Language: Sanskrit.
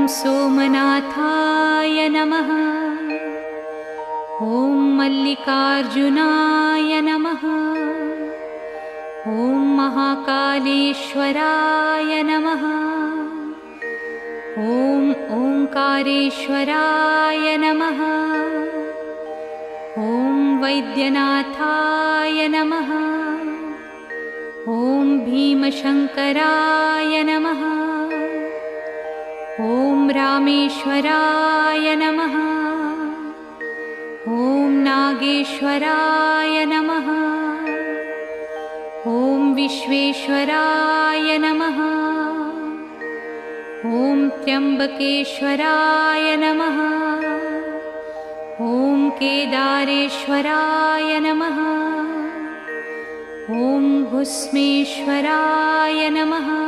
सोमनाथाय नमः। ॐ मल्लिकार्जुनाय नमः। ॐ महाकालेश्वराय नमः। ॐ ओंकारेश्वराय नमः। ॐ वैद्यनाथाय नमः। ॐ भीमशंकराय नमः। ॐ रामेश्वराय नमः। ॐ नागेश्वराय नमः। ॐ विश्वेश्वराय नमः। ॐ त्र्यंबकेश्वराय नमः। ॐ केदारेश्वराय नमः। ॐ भुस्मेश्वराय नमः।